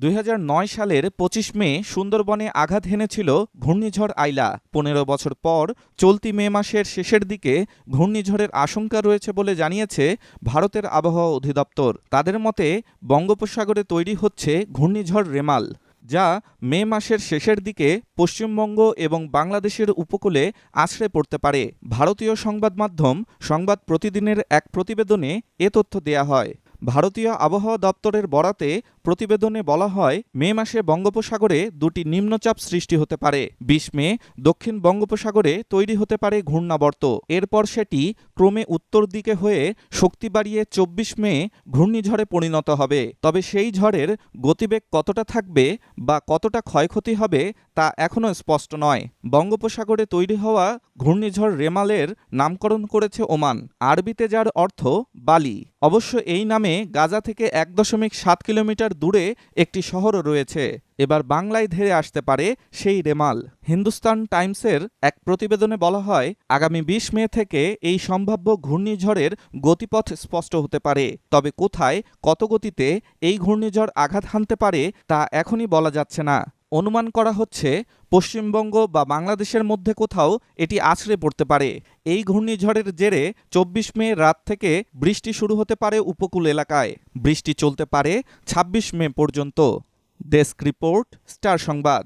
২০০৯ সালের ২৫ মে সুন্দরবনে আঘাত হেনেছিল ঘূর্ণিঝড় আইলা। ১৫ বছর পর চলতি মে মাসের শেষের দিকে ঘূর্ণিঝড়ের আশঙ্কা রয়েছে বলে জানিয়েছে ভারতের আবহাওয়া অধিদপ্তর। তাদের মতে বঙ্গোপসাগরে তৈরি হচ্ছে ঘূর্ণিঝড় রেমাল, যা মে মাসের শেষের দিকে পশ্চিমবঙ্গ এবং বাংলাদেশের উপকূলে আছড়ে পড়তে পারে। ভারতীয় সংবাদ মাধ্যম সংবাদ প্রতিদিনের এক প্রতিবেদনে এ তথ্য দেয়া হয়। ভারতীয় আবহাওয়া দপ্তরের বরাতে প্রতিবেদনে বলা হয়, মে মাসে বঙ্গোপসাগরে দুটি নিম্নচাপ সৃষ্টি হতে পারে। ২০ মে দক্ষিণ বঙ্গোপসাগরে তৈরি হতে পারে ঘূর্ণাবর্ত। এরপর সেটি ক্রমে উত্তর দিকে হয়ে শক্তি বাড়িয়ে ২৪ মে ঘূর্ণিঝড়ে পরিণত হবে। তবে সেই ঝড়ের গতিবেগ কতটা থাকবে বা কতটা ক্ষয়ক্ষতি হবে তা এখনও স্পষ্ট নয়। বঙ্গোপসাগরে তৈরি হওয়া ঘূর্ণিঝড় রেমালের নামকরণ করেছে ওমান, আরবিতে যার অর্থ বালি। অবশ্য এই নামে গাজা থেকে ১.৭ কিলোমিটার দূরে একটি শহরও রয়েছে। এবার বাংলায় ধেয়ে আসতে পারে সেই রেমাল। হিন্দুস্তান টাইমসের এক প্রতিবেদনে বলা হয়, আগামী ২০ মে থেকে এই সম্ভাব্য ঘূর্ণিঝড়ের গতিপথ স্পষ্ট হতে পারে। তবে কোথায়, কত গতিতে এই ঘূর্ণিঝড় আঘাত হানতে পারে তা এখনই বলা যাচ্ছে না। অনুমান করা হচ্ছে পশ্চিমবঙ্গ বা বাংলাদেশের মধ্যে কোথাও এটি আছড়ে পড়তে পারে। এই ঘূর্ণিঝড়ের জেরে ২৪ মে রাত থেকে বৃষ্টি শুরু হতে পারে উপকূল এলাকায়। বৃষ্টি চলতে পারে ২৬ মে পর্যন্ত। ডেস্ক রিপোর্ট, স্টার সংবাদ।